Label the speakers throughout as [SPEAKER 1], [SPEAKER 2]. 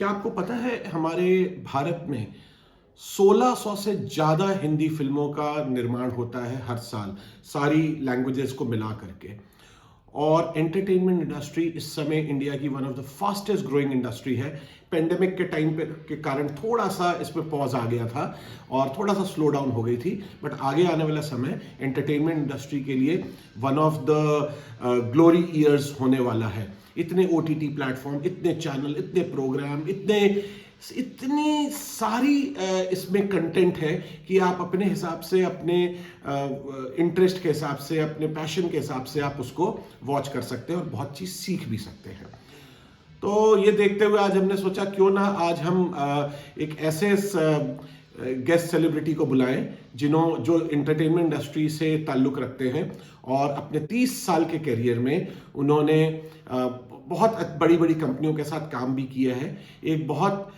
[SPEAKER 1] क्या आपको पता है हमारे भारत में 1600 से ज़्यादा हिंदी फिल्मों का निर्माण होता है हर साल, सारी लैंग्वेजेस को मिला करके। और एंटरटेनमेंट इंडस्ट्री इस समय इंडिया की one of the fastest growing industry है। पेंडेमिक के टाइम पे के कारण थोड़ा सा इसमें पॉज आ गया था और थोड़ा सा स्लो डाउन हो गई थी, बट आगे आने वाला समय एंटरटेनमेंट इंडस्ट्री के लिए one of the glory years होने वाला है। इतने ओटीटी प्लेटफॉर्म, इतने चैनल, इतने प्रोग्राम, इतनी सारी इसमें कंटेंट है कि आप अपने हिसाब से, अपने इंटरेस्ट के हिसाब से, अपने पैशन के हिसाब से आप उसको वॉच कर सकते हैं और बहुत चीज़ सीख भी सकते हैं। तो ये देखते हुए आज हमने सोचा क्यों ना आज हम एक ऐसे गेस्ट सेलिब्रिटी को बुलाएं जो एंटरटेनमेंट इंडस्ट्री से ताल्लुक़ रखते हैं और अपने 30 साल के करियर में उन्होंने बहुत बड़ी बड़ी कंपनियों के साथ काम भी किया है। एक बहुत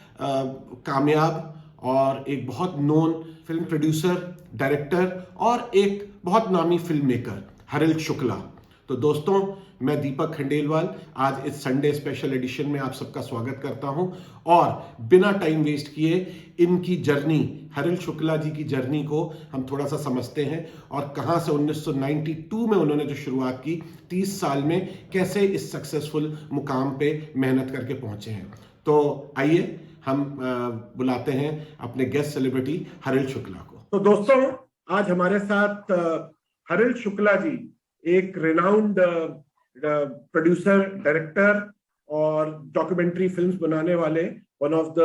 [SPEAKER 1] कामयाब और एक बहुत नोन फिल्म प्रोड्यूसर, डायरेक्टर और एक बहुत नामी फिल्म मेकर हरिल शुक्ला। तो दोस्तों, मैं दीपक खंडेलवाल आज इस संडे स्पेशल एडिशन में आप सबका स्वागत करता हूं और बिना टाइम वेस्ट किए इनकी जर्नी, हरिल शुक्ला जी की जर्नी को हम थोड़ा सा समझते हैं और कहां से 1992 में उन्होंने जो शुरुआत की, 30 साल में कैसे इस सक्सेसफुल मुकाम पे मेहनत करके पहुंचे हैं। तो आइए हम बुलाते हैं अपने गेस्ट सेलिब्रिटी हरिल शुक्ला को। तो दोस्तों, आज हमारे साथ हरिल शुक्ला जी, एक रिनाउंड प्रोड्यूसर, डायरेक्टर और डॉक्यूमेंट्री फिल्म्स बनाने वाले, one of the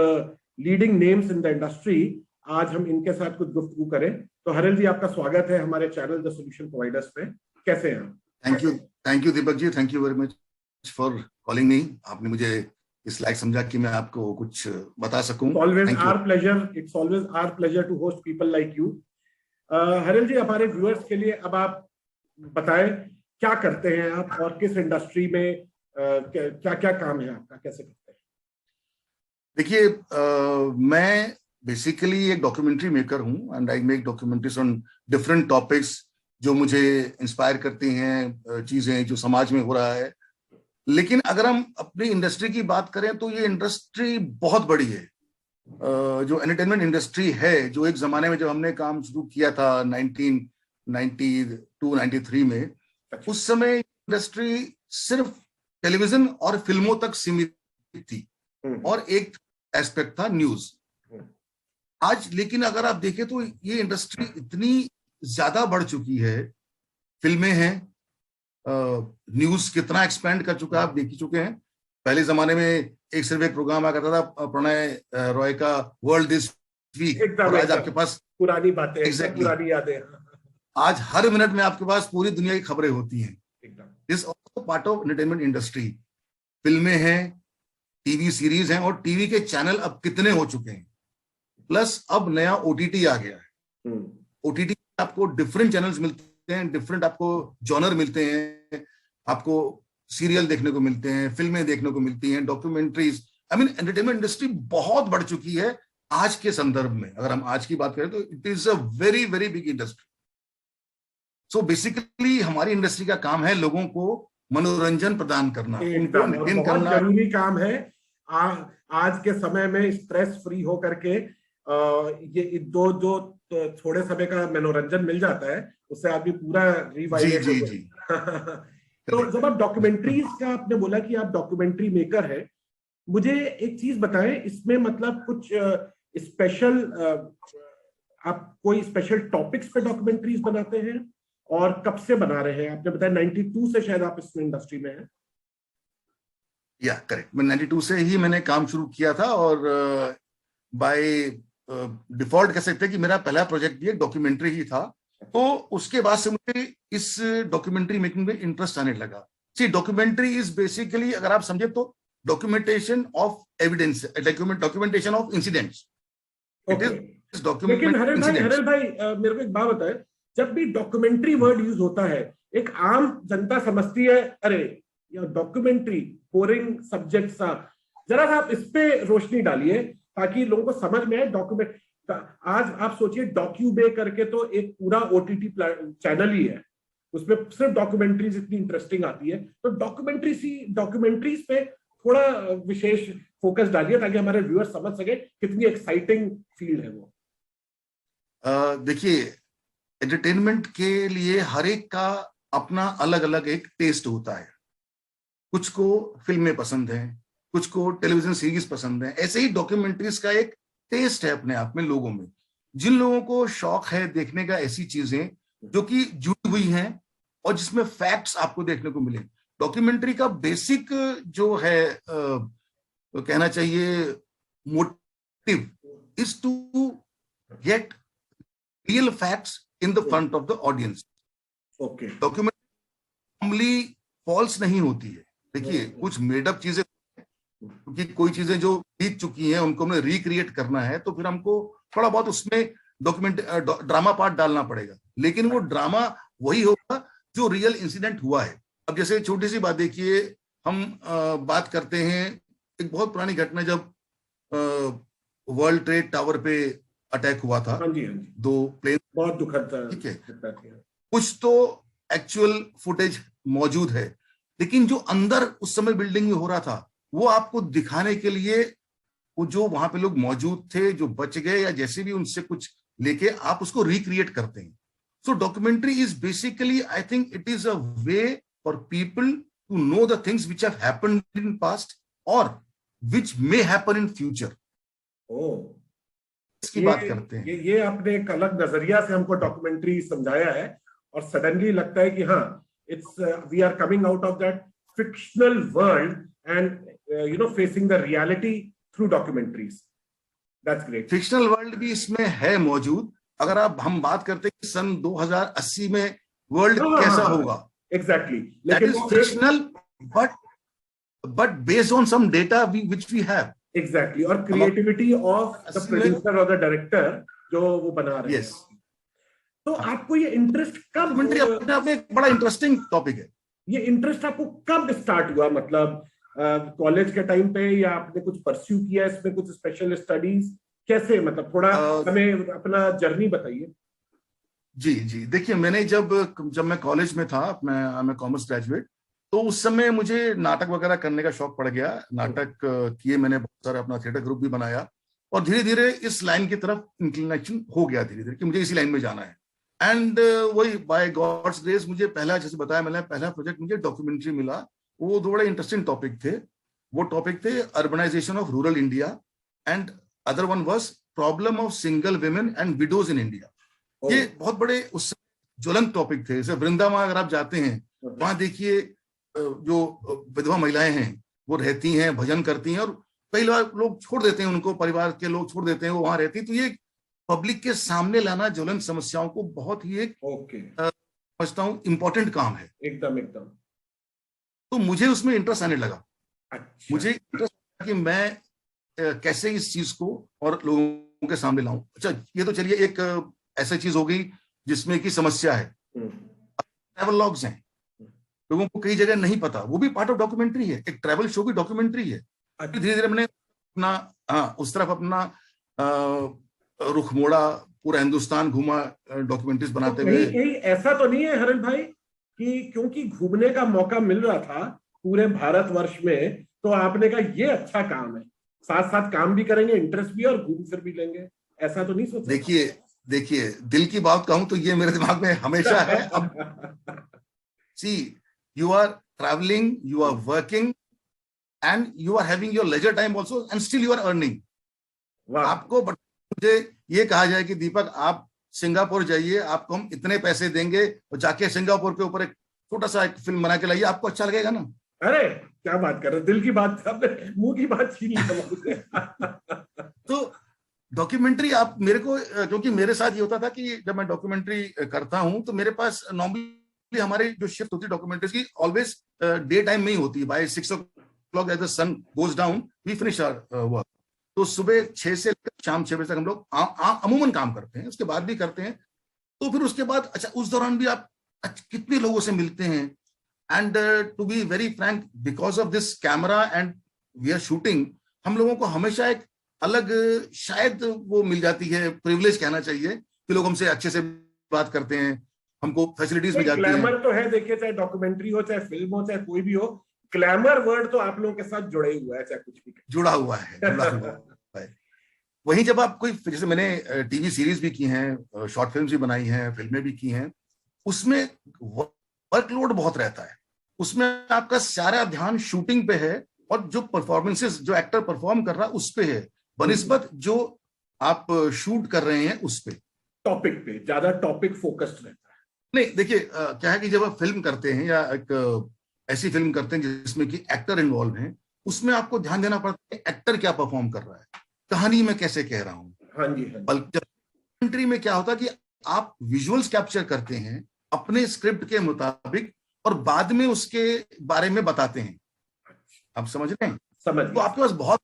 [SPEAKER 1] leading names in the industry. आज हम इनके साथ कुछ गुफ्तगू करें। तो हरिल जी, आपका स्वागत है हमारे चैनल द सॉल्यूशन प्रोवाइडर्स पे। कैसे हैं आप?
[SPEAKER 2] Thank you Deepak ji, thank you very much for calling me. आपने मुझे इस लायक समझा कि मैं आपको कुछ बता सकूं।
[SPEAKER 1] It's always our pleasure to host people like you. हरिल जी, हमारे व्यूअर्स के लिए अब आप बताएं क्या करते हैं आप और किस इंडस्ट्री में क्या क्या काम है आपका, कैसे करते हैं?
[SPEAKER 2] देखिए, मैं बेसिकली एक डॉक्यूमेंट्री मेकर हूं and I make documentaries on different topics जो मुझे इंस्पायर करती हैं, चीजें जो समाज में हो रहा है। लेकिन अगर हम अपनी इंडस्ट्री की बात करें तो ये इंडस्ट्री बहुत बड़ी है। जो एंटरटेनमेंट इंडस्ट्री है, जो एक जमाने में जब हमने काम शुरू किया था 1992-93 में, उस समय इंडस्ट्री सिर्फ टेलीविजन और फिल्मों तक सीमित थी और एक एस्पेक्ट था न्यूज। आज लेकिन अगर आप देखें तो ये इंडस्ट्री इतनी ज्यादा बढ़ चुकी है। फिल्में हैं, न्यूज कितना एक्सपेंड कर चुका है आप देख ही चुके हैं। पहले जमाने में सिर्फ एक प्रोग्राम आया करता था प्रणय रॉय का वर्ल्ड दिस वीक, और आज आपके पास
[SPEAKER 1] पुरानी बातें, पुरानी यादें।
[SPEAKER 2] आज हर मिनट में आपके पास पूरी दुनिया की खबरें होती हैं। This also part of entertainment industry. फिल्में हैं, टीवी सीरीज हैं और टीवी के चैनल अब कितने हो चुके हैं। प्लस अब नया ओटीटी आ गया है। ओटीटी आपको डिफरेंट चैनल्स मिलते हैं, डिफरेंट आपको जॉनर मिलते हैं, आपको सीरियल देखने को मिलते हैं, फिल्में देखने को मिलती हैं, documentaries. I mean entertainment industry बहुत बढ़ चुकी है आज के संदर्भ में। अगर हम आज की बात करें तो it is a very very big industry. So basically हमारी इंडस्ट्री का काम है लोगों को मनोरंजन प्रदान करना, उनको एंटरटेन करना।
[SPEAKER 1] जरूरी काम है। आज के समय में स्ट्रेस फ्री हो करके ये दो थोड़े समय का मनोरंजन मिल जाता है, उससे आदमी पूरा रिवाइव।
[SPEAKER 2] जी।
[SPEAKER 1] तो जब आप डॉक्यूमेंट्रीज का, आपने बोला कि आप डॉक्यूमेंट्री मेकर है, मुझे एक चीज बताएं, इसमें मतलब कुछ स्पेशल, आप कोई स्पेशल टॉपिक्स पे डॉक्यूमेंट्रीज बनाते हैं और कब से बना रहे हैं? आपने बताया 92 से शायद आप इस इंडस्ट्री में हैं।
[SPEAKER 2] या करेक्ट, मैं 92 से ही मैंने काम शुरू किया था और बाय डिफॉल्ट कह सकते हैं कि मेरा पहला प्रोजेक्ट भी एक डॉक्यूमेंट्री ही था। तो उसके बाद से मुझे इस डॉक्यूमेंट्री मेकिंग में इंटरेस्ट आने लगा। सी, डॉक्यूमेंट्री इज बेसिकली, अगर आप समझे तो, documentation of evidence, documentation of incidents. It is document.
[SPEAKER 1] लेकिन हरिल भाई, मेरे को एक बात बताए, जब भी डॉक्यूमेंट्री वर्ड यूज होता है, एक आम जनता समझती है अरे ये डॉक्यूमेंट्री बोरिंग सब्जेक्ट सा। जरा सा आप इस पे रोशनी डालिए ताकि लोगों को समझ में आए। डॉक्यूमेंट, आज आप सोचिए डॉक्यूबे करके तो एक पूरा ओटीटी चैनल ही है, उसमें सिर्फ डॉक्यूमेंट्रीज इतनी इंटरेस्टिंग आती है। तो डॉक्यूमेंट्रीज पे थोड़ा विशेष फोकस डालिए ताकि हमारे व्यूअर्स समझ सके कितनी एक्साइटिंग फील्ड है वो।
[SPEAKER 2] देखिए, एंटरटेनमेंट के लिए हर एक का अपना अलग अलग एक टेस्ट होता है। कुछ को फिल्में पसंद है, कुछ को टेलीविजन सीरीज पसंद है, ऐसे ही डॉक्यूमेंट्रीज का एक टेस्ट है अपने आप में लोगों में। जिन लोगों को शौक है देखने का ऐसी चीजें जो कि जुड़ी हुई हैं और जिसमें फैक्ट्स आपको देखने को मिले। डॉक्यूमेंट्री का बेसिक जो है तो कहना चाहिए motive is to get real facts in the front of the audience.
[SPEAKER 1] Okay.
[SPEAKER 2] Documentary normally falls नहीं होती है। देखिए, कुछ मेडअप चीजें, क्योंकि कोई चीजें जो बीत चुकी हैं उनको हमें रिक्रिएट करना है तो फिर हमको थोड़ा बहुत उसमें ड्रामा पार्ट डालना पड़ेगा, लेकिन वो ड्रामा वही होगा जो रियल इंसिडेंट हुआ है। अब जैसे छोटी सी बात देखिए, हम बात करते हैं एक बहुत पुरानी घटना, जब वर्ल्ड ट्रेड टावर पे अटैक हुआ था।
[SPEAKER 1] हाँ जी, हाँ जी।
[SPEAKER 2] 2 प्लेन,
[SPEAKER 1] बहुत दुखद था।
[SPEAKER 2] ठीक है, कुछ तो एक्चुअल फुटेज मौजूद है, लेकिन जो अंदर उस समय बिल्डिंग में हो रहा था वो आपको दिखाने के लिए वो जो वहां पे लोग मौजूद थे, जो बच गए या जैसे भी, उनसे कुछ लेके आप उसको रिक्रिएट करते हैं। So documentary is basically, I think it is a way for people to know the things which have happened in past और which may happen in future. इसकी बात करते हैं।
[SPEAKER 1] ये आपने एक अलग नजरिया से हमको डॉक्यूमेंट्री समझाया है और सडनली लगता है कि हाँ, it's we are coming out of that fictional world and facing the reality through documentaries. That's great.
[SPEAKER 2] Fictional world भी इसमें है मौजूद। अगर हम बात करते हैं सन 2080 में वर्ल्ड कैसा होगा,
[SPEAKER 1] एग्जैक्टली,
[SPEAKER 2] लेकिन that is fictional but based on some data which we have.
[SPEAKER 1] Exactly, और क्रिएटिविटी ऑफ द प्रोड्यूसर और द डायरेक्टर जो वो बना रहे हैं।
[SPEAKER 2] यस।
[SPEAKER 1] तो आपको ये इंटरेस्ट कब,
[SPEAKER 2] डॉक्यूमेंट्री अपने आप में एक बड़ा इंटरेस्टिंग टॉपिक है।
[SPEAKER 1] ये इंटरेस्ट आपको कब स्टार्ट हुआ? मतलब कॉलेज के टाइम पे, या आपने कुछ परस्यू किया इसमें, कुछ स्पेशल स्टडीज, कैसे? मतलब थोड़ा हमें अपना जर्नी बताइए।
[SPEAKER 2] जी जी, देखिए, मैंने जब मैं कॉलेज में था, मैं कॉमर्स ग्रेजुएट, तो उस समय मुझे नाटक वगैरह करने का शौक पड़ गया। नाटक किए मैंने, बहुत सारे, अपना थिएटर ग्रुप भी बनाया और धीरे धीरे इस लाइन की तरफ इंक्लिनेशन हो गया धीरे धीरे कि मुझे इसी लाइन में जाना है। एंड वही बाय गॉड्स ग्रेस मुझे पहला, जैसे बताया मैंने, पहला प्रोजेक्ट मुझे डॉक्यूमेंट्री मिला। वो दो बड़े इंटरेस्टिंग टॉपिक थे। वो टॉपिक थे urbanisation of rural India and other one was problem of single women and widows in India. ये बहुत बड़े उस ज्वलंत टॉपिक थे। जैसे वृंदावन अगर आप जाते हैं, वहां देखिए जो विधवा महिलाएं हैं वो रहती हैं, भजन करती हैं, और कई बार लोग छोड़ देते हैं, उनको परिवार के लोग छोड़ देते हैं, वो वहां रहती। तो ये पब्लिक के सामने लाना ज्वलंत समस्याओं को बहुत ही एक समझता हूँ इम्पोर्टेंट काम है।
[SPEAKER 1] एकदम एकदम।
[SPEAKER 2] तो मुझे उसमें इंटरेस्ट आने लगा।
[SPEAKER 1] अच्छा।
[SPEAKER 2] मुझे इंटरेस्ट कि मैं कैसे इस चीज को और लोगों के सामने लाऊं। अच्छा, ये तो चलिए एक ऐसी चीज हो गई जिसमें की समस्या है। ट्रैवल लॉग्स हैं, लोगों को कई जगह नहीं पता, वो भी पार्ट ऑफ डॉक्यूमेंट्री है। एक ट्रैवल शो भी डॉक्यूमेंट्री है। धीरे धीरे मैंने अपना उस तरफ अपना रुख मोड़ा, पूरा हिंदुस्तान घूमा डॉक्यूमेंट्रीज बनाते हुए।
[SPEAKER 1] कहीं ऐसा तो नहीं है हरण भाई कि क्योंकि घूमने का मौका मिल रहा था पूरे भारतवर्ष में, तो आपने कहा ये अच्छा काम है, साथ साथ काम भी करेंगे, इंटरेस्ट भी, और घूम फिर भी लेंगे? ऐसा तो नहीं सोचा?
[SPEAKER 2] देखिए, दिल की बात कहूं तो ये मेरे दिमाग में हमेशा है। अब सी, you are traveling, you are working, and you are having your leisure time also, and still you are earning. आपको मुझे ये कहा जाए कि दीपक आप सिंगापुर जाइए, आपको हम इतने पैसे देंगे और जाके सिंगापुर के ऊपर एक छोटा सा एक फिल्म बना के लाइए, आपको अच्छा लगेगा ना?
[SPEAKER 1] अरे क्या बात कर रहे, दिल की बात, मुंह की बात छीन ली।
[SPEAKER 2] तो डॉक्यूमेंट्री आप मेरे को, क्योंकि मेरे साथ ये होता था कि जब मैं डॉक्यूमेंट्री करता हूं तो मेरे पास नॉर्मली हमारी जो शिफ्ट होती है डॉक्यूमेंट्रीज की ऑलवेज डे टाइम में ही होती है। By 6 o'clock as the sun goes down we finish our work. तो सुबह 6 से लेकर शाम 6 बजे तक हम लोग अमूमन काम करते हैं, उसके बाद भी करते हैं। तो फिर उसके बाद अच्छा, उस दौरान भी आप कितने लोगों से मिलते हैं। And to be very frank, because of this camera and we are shooting, हम लोगों को हमेशा एक अलग शायद वो मिल जाती है, प्रिविलेज कहना चाहिए, कि लोग हमसे अच्छे से बात करते हैं, हमको फैसिलिटीज मिल जाती है।
[SPEAKER 1] ग्लैमर तो है, देखिए, चाहे डॉक्यूमेंट्री हो, चाहे फिल्म हो, चाहे कोई भी हो, ग्लैमर वर्ड तो आप लोगों के साथ जुड़े ही हुआ है, चाहे कुछ भी
[SPEAKER 2] जुड़ा हुआ है। वहीं जब आप कोई, जैसे मैंने टीवी सीरीज भी की हैं, शॉर्ट फिल्म्स भी बनाई हैं, फिल्में भी की हैं, उसमें वर्कलोड बहुत रहता है। उसमें आपका सारा ध्यान शूटिंग पे है और जो परफॉर्मेंसेस जो एक्टर परफॉर्म कर रहा है उस पे है, बनिस्बत जो आप शूट कर रहे हैं उस पे,
[SPEAKER 1] टॉपिक पे ज्यादा टॉपिक फोकस्ड रहता है।
[SPEAKER 2] नहीं देखिए, क्या है कि जब आप फिल्म करते हैं या एक ऐसी फिल्म करते हैं जिसमें कि एक्टर इन्वॉल्व हैं, उसमें आपको ध्यान देना पड़ता है एक्टर क्या परफॉर्म कर रहा है, कहानी में कैसे कह रहा हूं।
[SPEAKER 1] हाँ जी, हाँ।
[SPEAKER 2] बल्कि डॉक्यूमेंट्री में क्या होता है कि आप विजुअल्स कैप्चर करते हैं अपने स्क्रिप्ट के मुताबिक और बाद में उसके बारे में बताते हैं। आप समझ रहे हैं?
[SPEAKER 1] समझ।
[SPEAKER 2] तो आपके पास बहुत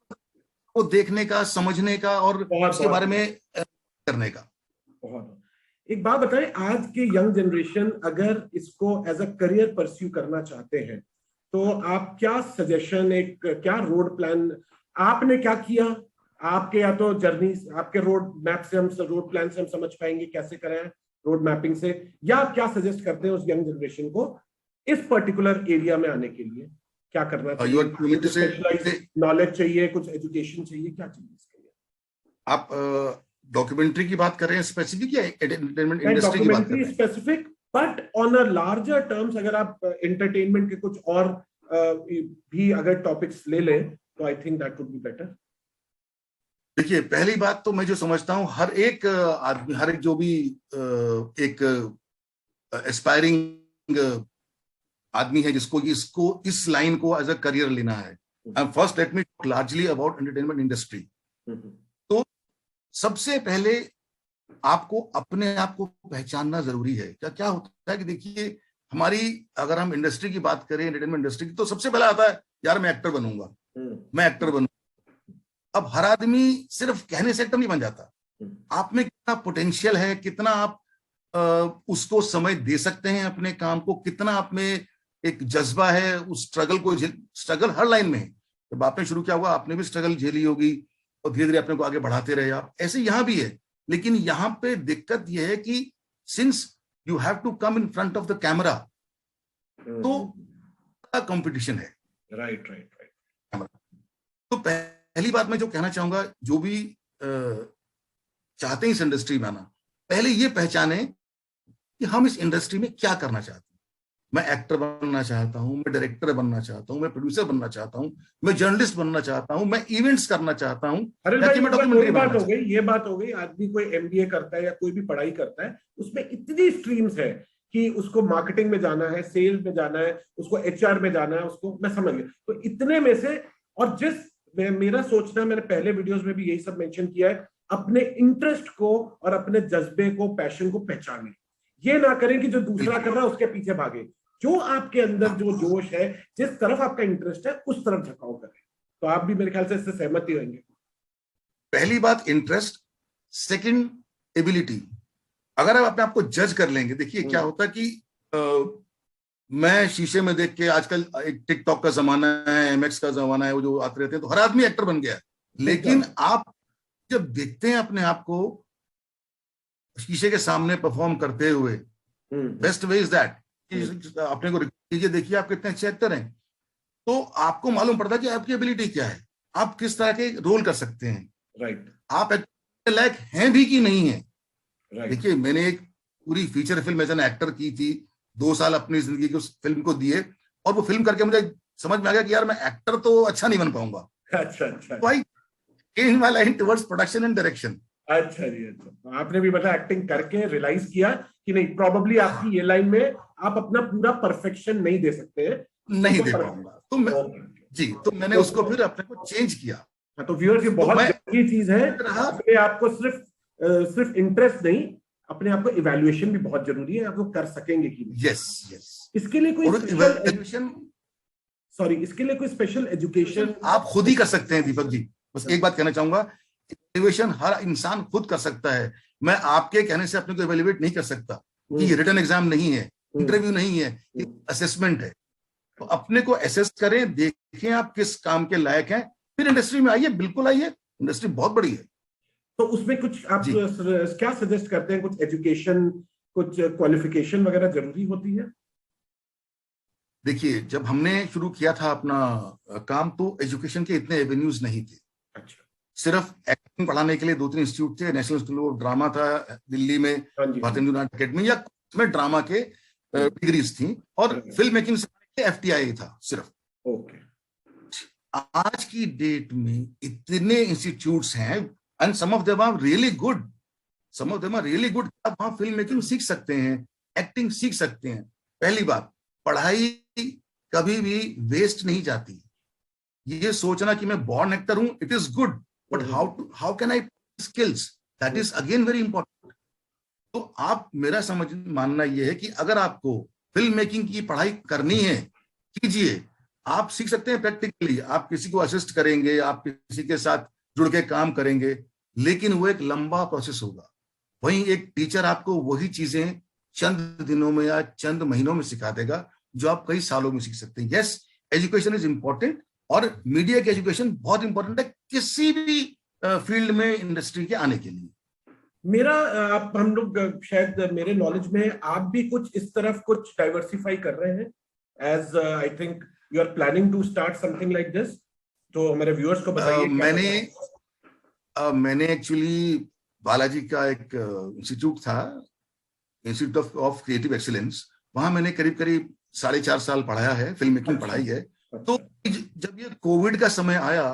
[SPEAKER 2] को देखने का, समझने का और उसके बारे में करने का।
[SPEAKER 1] बहुत। एक बात बताएं, आज के यंग जनरेशन अगर इसको एज अ करियर परस्यू करना चाहते हैं तो आप क्या सजेशन, एक क्या रोड प्लान आपने क्या किया? आपके या तो जर्नी, आपके रोड मैप से हम, रोड प्लान से हम समझ पाएंगे कैसे करें, रोड मैपिंग से, या आप क्या सजेस्ट करते हैं उस यंग जनरेशन को इस पर्टिकुलर एरिया में आने के लिए? क्या करना चाहिए? स्पेशलाइज्ड नॉलेज चाहिए, कुछ एजुकेशन चाहिए, क्या चाहिए इसके लिए?
[SPEAKER 2] आप डॉक्यूमेंट्री की बात कर रहे हैं स्पेसिफिक या एंटरटेनमेंट इंडस्ट्री की बात कर रहे हैं?
[SPEAKER 1] Specific, but on a larger terms अगर आप एंटरटेनमेंट के कुछ और भी अगर टॉपिक्स ले लें तो I think that would be better.
[SPEAKER 2] देखिए, पहली बात तो मैं जो समझता हूं, हर एक आदमी, हर एक जो भी एक एस्पायरिंग आदमी है जिसको इसको इस लाइन को एज अ करियर लेना है, first let me talk largely about entertainment industry. तो सबसे पहले आपको अपने आप को पहचानना जरूरी है। क्या क्या होता है कि देखिए, हमारी अगर हम इंडस्ट्री की बात करें, एंटरटेनमेंट इंडस्ट्री की, तो सबसे पहला आता है यार मैं एक्टर बनूंगा, मैं एक्टर बनूंगा। अब हर आदमी सिर्फ कहने से एक्टर नहीं बन जाता। आप में कितना पोटेंशियल है, कितना आप उसको समय दे सकते हैं अपने काम को, कितना आप में एक जज्बा है उस स्ट्रगल को, स्ट्रगल हर लाइन में है। जब आपने शुरू किया होगा आपने भी स्ट्रगल झेली होगी और धीरे धीरे अपने को आगे बढ़ाते रहे आप, ऐसे यहां भी है। लेकिन यहां पे दिक्कत यह है कि since you have to come in front of the camera, तो कंपटीशन है।
[SPEAKER 1] Right right right.
[SPEAKER 2] तो पहली बात मैं जो कहना चाहूंगा, जो भी चाहते हैं इस इंडस्ट्री में आना, पहले ये पहचाने कि हम इस इंडस्ट्री में क्या करना चाहते हैं। मैं एक्टर बनना चाहता हूं, मैं डायरेक्टर बनना चाहता हूं, मैं प्रोड्यूसर बनना चाहता हूं, मैं जर्नलिस्ट बनना चाहता हूं, मैं इवेंट्स करना चाहता हूं,
[SPEAKER 1] अरे मैं डॉक्यूमेंट्री बात हो गई, ये बात हो गई। आदमी कोई एमबीए करता है या कोई भी पढ़ाई करता है, उसमें इतनी स्ट्रीम्स है कि उसको मार्केटिंग में जाना है, सेल्स में जाना है, उसको एचआर में जाना है, उसको, मैं समझ गया। तो इतने में से, और जिस मेरा सोचना, मैंने पहले वीडियोस में भी यही सब मेंशन किया है, अपने इंटरेस्ट को और अपने जज्बे को, पैशन को पहचाने। ये ना करें कि जो दूसरा कर रहा है उसके पीछे भागे। जो आपके अंदर जो जोश है, जिस तरफ आपका इंटरेस्ट है, उस तरफ झुकाव करें। तो आप भी मेरे ख्याल से इससे सहमत ही होंगे।
[SPEAKER 2] पहली बात इंटरेस्ट, सेकंड एबिलिटी। अगर आप अपने आप को जज कर लेंगे, देखिए क्या होता है कि मैं शीशे में देख के, आजकल एक टिकटॉक का जमाना है, एमएक्स का जमाना है, वो जो आते रहते हैं, तो हर आदमी एक्टर बन गया है। लेकिन आप जब देखते हैं अपने आप को शीशे के सामने परफॉर्म करते हुए, बेस्ट वे इज दैट, अपने को कीजिए, देखिए आप कितने अच्छे एक्टर हैं, तो आपको मालूम पड़ता है कि आपकी एबिलिटी क्या है, आप किस तरह के रोल कर सकते हैं।
[SPEAKER 1] राइट।
[SPEAKER 2] आप एक्टर लायक हैं भी कि नहीं है।
[SPEAKER 1] राइट।
[SPEAKER 2] देखिए, मैंने एक पूरी feature film as an actor की थी, 2 साल अपनी जिंदगी की उस फिल्म को दिए, और वो फिल्म करके मुझे समझ में आ गया कि यार मैं एक्टर तो अच्छा नहीं बन पाऊंगा।
[SPEAKER 1] अच्छा अच्छा।
[SPEAKER 2] तो I change my line towards production and direction.
[SPEAKER 1] अच्छा जी, अच्छा। तो आपने भी मतलब एक्टिंग करके रियलाइज किया कि नहीं, प्रोबेबली आपकी ये लाइन में आप अपना पूरा परफेक्शन नहीं दे सकते हैं,
[SPEAKER 2] नहीं दे पाऊंगा। तो मैं जी, तो मैंने उसको फिर अपने को चेंज किया।
[SPEAKER 1] तो व्यूअर्स, ये बहुत जरूरी चीज है। अपने आपको सिर्फ इंटरेस्ट नहीं, अपने आप को इवैल्यूएशन भी बहुत जरूरी है, आपको कर सकेंगे कि नहीं।
[SPEAKER 2] Yes yes.
[SPEAKER 1] इसके लिए कोई
[SPEAKER 2] इवैल्यूएशन,
[SPEAKER 1] सॉरी, इसके लिए कोई स्पेशल एजुकेशन
[SPEAKER 2] आप खुद ही कर सकते हैं दीपक जी। बस एक बात कहना चाहूंगा, इवैल्यूएशन हर इंसान खुद कर सकता है। मैं आपके कहने से अपने को इवैल्यूएट नहीं कर सकता कि ये रिटन एग्जाम नहीं है, इंटरव्यू नहीं है, ये असेसमेंट है। तो अपने को असेस करें, देखें आप किस काम के लायक हैं, फिर इंडस्ट्री में आइए, बिल्कुल आइए, इंडस्ट्री बहुत बड़ी है।
[SPEAKER 1] तो उसमें कुछ आप क्या सजेस्ट करते हैं? कुछ एजुकेशन, कुछ क्वालिफिकेशन वगैरह जरूरी होती है?
[SPEAKER 2] देखिए, जब हमने शुरू किया था अपना काम, तो एजुकेशन के इतने एवेन्यूज नहीं थे।
[SPEAKER 1] अच्छा।
[SPEAKER 2] सिर्फ एक्टिंग पढ़ाने के लिए 2-3 इंस्टीट्यूट थे। नेशनल स्कूल ऑफ ड्रामा था दिल्ली में,
[SPEAKER 1] हाँ जी, हाँ
[SPEAKER 2] भारतीय
[SPEAKER 1] जी।
[SPEAKER 2] नाट्य अकेडमी, या में ड्रामा के डिग्रीज थी, और फिल्म मेकिंग से FTI था सिर्फ।
[SPEAKER 1] ओके।
[SPEAKER 2] आज की डेट में इतने इंस्टीट्यूट्स हैं, and some of them are really good, some of them are really good. आप वहां फिल्म मेकिंग सीख सकते हैं, एक्टिंग सीख सकते हैं। पहली बात, पढ़ाई कभी भी वेस्ट नहीं जाती। ये सोचना कि मैं बॉर्न एक्टर हूं, it is good, but how can I skills, that is again very important. तो आप, मेरा मानना यह है कि अगर आपको फिल्म मेकिंग की पढ़ाई करनी है, कीजिए। आप सीख सकते हैं प्रैक्टिकली, आप किसी को असिस्ट करेंगे, आप किसी के साथ जुड़ के काम करेंगे, लेकिन वो एक लंबा प्रोसेस होगा। वहीं एक टीचर आपको वही चीजें चंद दिनों में या चंद महीनों में सिखा देगा जो आप कई सालों में सीख सकते हैं। यस, एजुकेशन इज इंपॉर्टेंट, और मीडिया की एजुकेशन बहुत इंपॉर्टेंट है किसी भी फील्ड में इंडस्ट्री के आने के लिए।
[SPEAKER 1] मेरा आप, हम लोग शायद, मेरे नॉलेज में आप भी कुछ इस तरफ कुछ डाइवर्सिफाई कर रहे हैं, as I think you are planning to start something like this. तो हमारे व्यूअर्स को बताइए।
[SPEAKER 2] मैंने एक्चुअली बालाजी का एक इंस्टीट्यूट था, इंस्टीट्यूट ऑफ क्रिएटिव एक्सीलेंस, वहां मैंने करीब करीब 4.5 साल पढ़ाया है, फिल्म मेकिंग पढ़ाई है। तो जब ये कोविड का समय आया,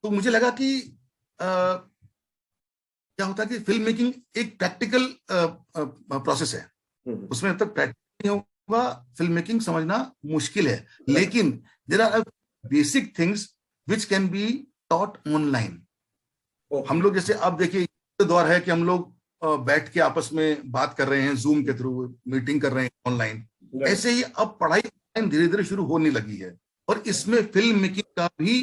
[SPEAKER 2] तो मुझे लगा कि क्या होता है कि फिल्म मेकिंग एक प्रैक्टिकल प्रोसेस है, उसमें जब तक प्रैक्टिकल नहीं होगा फिल्म मेकिंग समझना मुश्किल है। लेकिन there are basic things which can be taught online. हम लोग जैसे अब देखिए दौर है कि हम लोग बैठ के आपस में बात कर रहे हैं, जूम के थ्रू मीटिंग कर रहे हैं ऑनलाइन। ऐसे ही अब पढ़ाई धीरे धीरे शुरू होने लगी है, और इसमें फिल्म मेकिंग का भी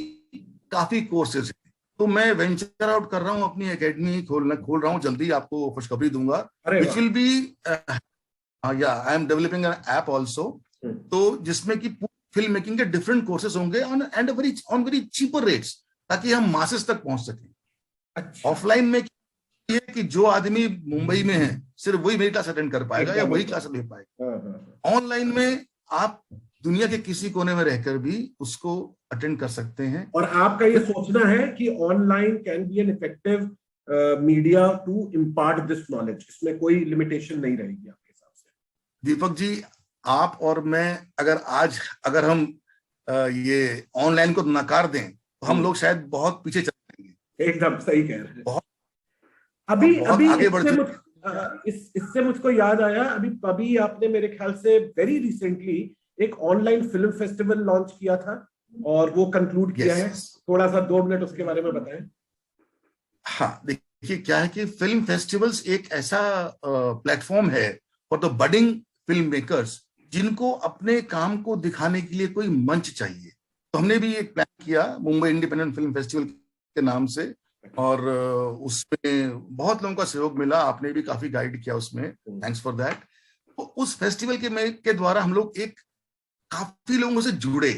[SPEAKER 2] काफी कोर्सेज है। तो मैं वेंचर आउट कर रहा हूं, अपनी एकेडमी खोल रहा हूं, जल्दी आपको खुशखबरी दूंगा, विच विल बी, या I am developing N app also, तो जिसमें कि फिल्म मेकिंग के डिफरेंट कोर्सेज होंगे ऑन वेरी चीपर रेट्स, ताकि हम मासेस तक पहुंच सकें। ऑफलाइन में ये कि जो आदमी मुंबई में है सिर्फ वही मेरी क्लास अटेंड कर पाएगा या वही क्लास ले पाएगा। ऑनलाइन में आप दुनिया के किसी कोने में रहकर भी उसको अटेंड कर सकते हैं। और
[SPEAKER 1] आपका ये सोचना है कि online can be an effective media to impart this knowledge, इसमें कोई लिमिटेशन नहीं रहेगी आपके हिसाब से?
[SPEAKER 2] दीपक जी, आप और मैं अगर हम ये ऑनलाइन को नकार दें, तो हम लोग शायद बहुत पीछे चल जाएंगे।
[SPEAKER 1] एकदम सही कह रहे हैं।
[SPEAKER 2] बहुत
[SPEAKER 1] अभी
[SPEAKER 2] आगे बढ़
[SPEAKER 1] इससे मुझको याद आया, अभी आपने मेरे ख्याल से वेरी रिसेंटली एक ऑनलाइन फिल्म फेस्टिवल लॉन्च किया था, और वो कंक्लूड किया है। थोड़ा सा 2 मिनट उसके बारे में बताएं।
[SPEAKER 2] हाँ, देखिए क्या है कि फिल्म फेस्टिवल्स एक ऐसा प्लेटफॉर्म है for the budding film makers, जिनको अपने काम को दिखाने के लिए कोई मंच चाहिए। तो हमने भी एक प्लान किया मुंबई इंडिपेंडेंट फिल्म फेस्टिवल के नाम से, और उसमें बहुत लोगों का सहयोग मिला, आपने भी काफी गाइड किया उसमें, थैंक्स फॉर दैट। तो उस फेस्टिवल के द्वारा हम लोग काफी लोगों से जुड़े,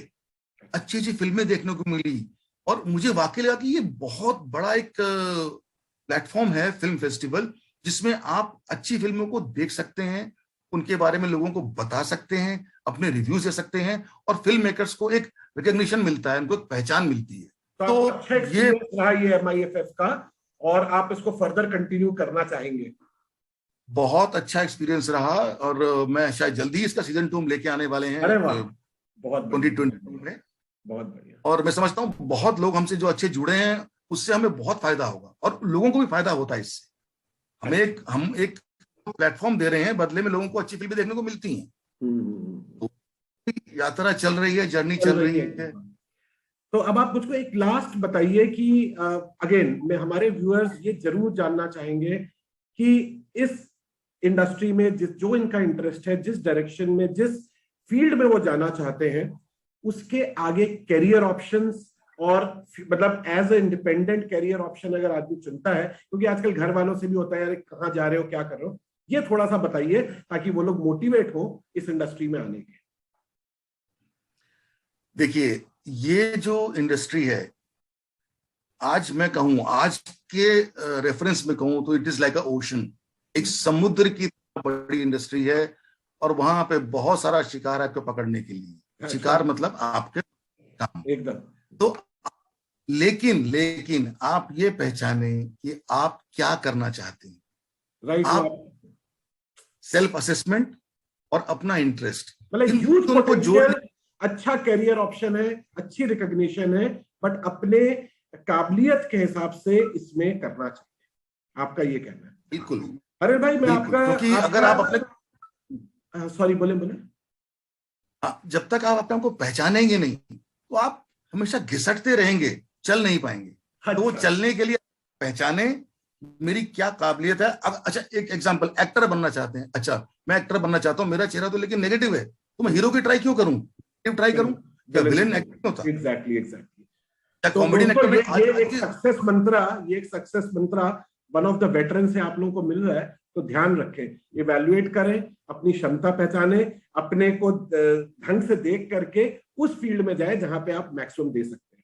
[SPEAKER 2] अच्छी अच्छी फिल्में देखने को मिली, और मुझे वाकई लगा कि ये बहुत बड़ा एक प्लेटफॉर्म है फिल्म फेस्टिवल, जिसमें आप अच्छी फिल्मों को देख सकते हैं, उनके बारे में लोगों को बता सकते हैं, अपने रिव्यूज दे सकते हैं, और फिल्म मेकर्स को एक रिकॉग्निशन मिलता है, उनको एक पहचान मिलती है। तो
[SPEAKER 1] अच्छा एक्सपीरियंस रहा ये MIFF का, और आप इसको फर्दर कंटिन्यू करना चाहेंगे?
[SPEAKER 2] बहुत अच्छा एक्सपीरियंस रहा, और मैं शायद जल्दी इसका सीजन 2 लेके आने वाले हैं।
[SPEAKER 1] अरे वाह, बहुत
[SPEAKER 2] 2020 में।
[SPEAKER 1] बहुत बढ़िया।
[SPEAKER 2] और मैं समझता हूँ बहुत लोग हमसे जो अच्छे जुड़े हैं, उससे हमें बहुत फायदा होगा, और लोगों को भी फायदा होता है इससे। हम एक प्लेटफॉर्म दे रहे हैं, बदले में लोगों को अच्छी फिल्में देखने को मिलती हैं। तो यात्रा चल रही है, जर्नी चल रही है।
[SPEAKER 1] तो अब आप मुझको एक लास्ट बताइए कि अगेन मैं, हमारे व्यूअर्स ये जरूर जानना चाहेंगे कि इस इंडस्ट्री में जो इनका इंटरेस्ट है, जिस डायरेक्शन में, जिस फील्ड में वो जाना चाहते हैं, उसके आगे कैरियर ऑप्शंस, और मतलब as a independent career option अगर आदमी चुनता है, क्योंकि आजकल घर वालों से भी होता है यार कहाँ जा रहे हो, क्या कर रहे हो, ये थोड़ा सा बताइए ताकि वो लोग मोटिवेट हो इस इंडस्ट्री में आने के।
[SPEAKER 2] देखिए, ये जो इंडस्ट्री है, आज मैं कहूं, आज के रेफरेंस में कहूं तो it is like a ocean, एक समुद्र की बड़ी इंडस्ट्री है, और वहां पे बहुत सारा शिकार है आपको पकड़ने के लिए। शिकार मतलब आपके काम।
[SPEAKER 1] एकदम।
[SPEAKER 2] तो लेकिन आप ये पहचाने कि आप क्या करना चाहते हैं।
[SPEAKER 1] राइट।
[SPEAKER 2] आप सेल्फ असेसमेंट और अपना इंटरेस्ट,
[SPEAKER 1] मतलब
[SPEAKER 2] इन
[SPEAKER 1] ह्यूज
[SPEAKER 2] दोनों को जोड़,
[SPEAKER 1] पोटेंशियल, अच्छा करियर ऑप्शन है, अच्छी रिकॉग्निशन है, बट अपने काबिलियत के हिसाब से इसमें करना चाहिए, आपका ये कहना है।
[SPEAKER 2] बिल्कुल
[SPEAKER 1] अरे भाई मैं
[SPEAKER 2] बिल्कुल, क्योंकि अगर आप अपने,
[SPEAKER 1] सॉरी बोले बोले।
[SPEAKER 2] जब तक आप अपने आप को पहचानेंगे नहीं तो आप हमेशा घिसटते रहेंगे, चल नहीं पाएंगे। तो वो चलने के लिए पहचाने मेरी क्या काबिलियत है। अब अच्छा एक एग्जांपल, एक्टर बनना चाहते हैं, अच्छा मैं एक्टर बनना चाहता हूं, मेरा चेहरा तो लेकिन नेगेटिव है, तो मैं हीरो की ट्राई क्यों करूं, ट्राई करूं, क्या विलेन एक्टिंग होता,
[SPEAKER 1] एग्जैक्टली एग्जैक्टली।
[SPEAKER 2] क्या
[SPEAKER 1] तो
[SPEAKER 2] कॉमेडी
[SPEAKER 1] दोस्तों
[SPEAKER 2] एक्टर में
[SPEAKER 1] ये एक success Mantra one of the veteran से आप लोगों को मिल रहा है, तो ध्यान रखें, इवैल्यूएट करें, अपनी क्षमता पहचाने, अपने को ढंग से देख करके उस फील्ड में जाए जहां पे आप मैक्सिमम दे सकते हैं।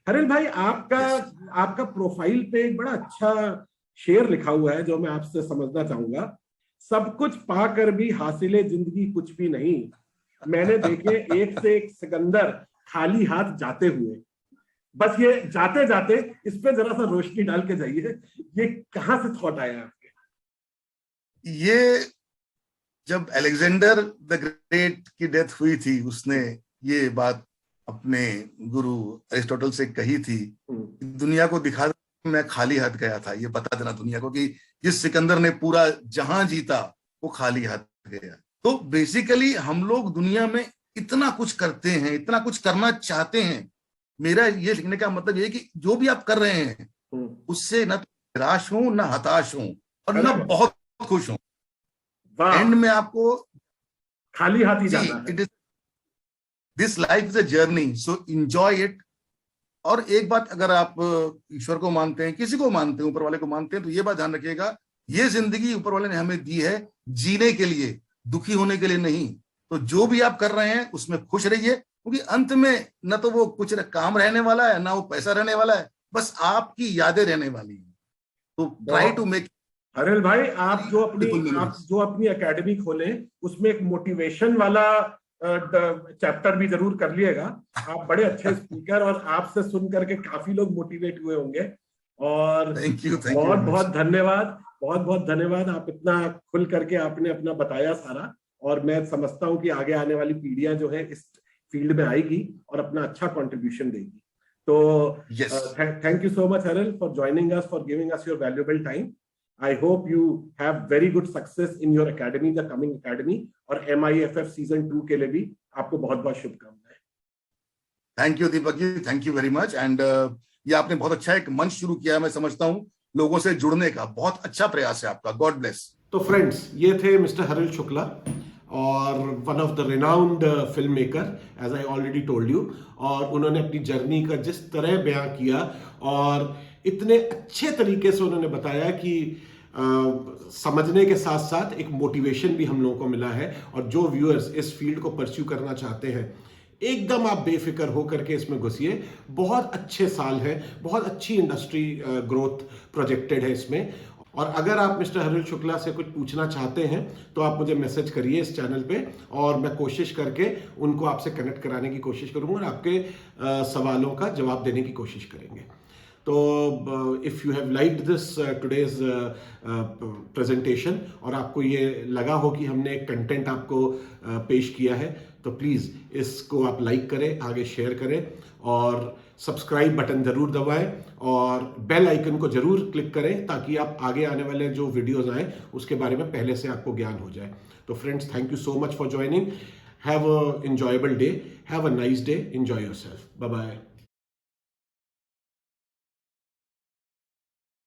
[SPEAKER 1] हरिल भाई आपका प्रोफाइल पे एक बड़ा अच्छा शेर लिखा हुआ है जो मैं आपसे समझना चाहूंगा। सब कुछ पाकर भी हासिले जिंदगी कुछ भी नहीं, मैंने देखे एक से एक सिकंदर खाली हाथ जाते हुए। बस ये जाते जाते इस पे जरा सा रोशनी डाल के जाइए, ये कहां से थॉट आया आपके?
[SPEAKER 2] ये जब अलेक्जेंडर द ग्रेट की डेथ हुई थी, उसने ये बात अपने गुरु अरिस्टोटल से कही थी, दुनिया को दिखा दे मैं खाली हाथ गया था, ये बता देना दुनिया को कि जिस सिकंदर ने पूरा जहां जीता वो खाली हाथ गया। तो बेसिकली हम लोग दुनिया में इतना कुछ करते हैं, इतना कुछ करना चाहते हैं। मेरा ये लिखने का मतलब ये है कि जो भी आप कर रहे हैं उससे ना तो निराश हूं, ना हताश हूं, और ना बहुत खुश हूं। एंड में आपको
[SPEAKER 1] खाली हाथ ही जाना है।
[SPEAKER 2] This life is a journey, so enjoy it. और एक बात, अगर आप ईश्वर को मानते हैं, किसी को मानते हैं, ऊपर वाले को मानते हैं, तो ये बात ध्यान रखिएगा, ये जिंदगी ऊपर वाले ने हमें दी है जीने के लिए, दुखी होने के लिए नहीं। तो जो भी आप कर रहे हैं उसमें खुश रहिए, क्योंकि अंत में न तो वो कुछ काम रहने वाला है, ना वो पैसा रहने वाला है, बस आपकी यादें रहने वाली है। तो ट्राई टू मेक।
[SPEAKER 1] हरिल भाई आप जो अपनी एकेडमी खोलें उसमें एक मोटिवेशन वाला चैप्टर भी जरूर कर लिएगा। आप बड़े अच्छे स्पीकर, और आपसे सुन करके काफी लोग मोटिवेट हुए होंगे। और बहुत बहुत धन्यवाद, बहुत बहुत धन्यवाद, आप इतना खुल करके आपने अपना बताया सारा। और मैं समझता हूं कि आगे आने वाली पीढ़ियां जो है इस फील्ड में आएगी और अपना अच्छा कंट्रीब्यूशन देगी। तो थैंक यू सो मच हरिल for joining us, for giving us your valuable time. I hope you have very good success in your academy, the coming academy, और MIFF सीजन 2 के लिए भी आपको बहुत बहुत शुभकामनाएं।
[SPEAKER 2] Thank you Deepak ji, thank you very much. And ये आपने बहुत अच्छा एक मंच शुरू किया, मैं समझता हूँ लोगों से जुड़ने का बहुत अच्छा प्रयास है आपका। God bless.
[SPEAKER 1] तो फ्रेंड्स, ये थे मिस्टर हरिल शुक्ला, और one of the renowned film maker, as I already told you. और उन्होंने अपनी जर्नी का जिस तरह बयां किया, और इतने अच्छे तरीके से उन्होंने बताया कि समझने के साथ साथ एक मोटिवेशन भी हम लोगों को मिला है। और जो व्यूअर्स इस फील्ड को परस्यू करना चाहते हैं, एकदम आप बेफिक्र होकर के इसमें घुसिए। बहुत अच्छे साल है, बहुत अच्छी इंडस्ट्री ग्रोथ प्रोजेक्टेड है इसमें। और अगर आप मिस्टर हरिल शुक्ला से कुछ पूछना चाहते हैं तो आप मुझे मैसेज करिए इस चैनल पे, और मैं कोशिश करके उनको आपसे कनेक्ट कराने की कोशिश करूंगा, और आपके सवालों का जवाब देने की कोशिश करेंगे। तो if you have liked this today's presentation, और आपको ये लगा हो कि हमने एक कंटेंट आपको पेश किया है, तो प्लीज़ इसको आप लाइक करें, आगे शेयर करें, और सब्सक्राइब बटन ज़रूर दबाएं, और बेल आइकन को ज़रूर क्लिक करें, ताकि आप आगे आने वाले जो वीडियोज़ आएँ उसके बारे में पहले से आपको ज्ञान हो जाए। तो friends, thank you so much for joining. Have a enjoyable day, have a nice day, enjoy yourself. Bye bye.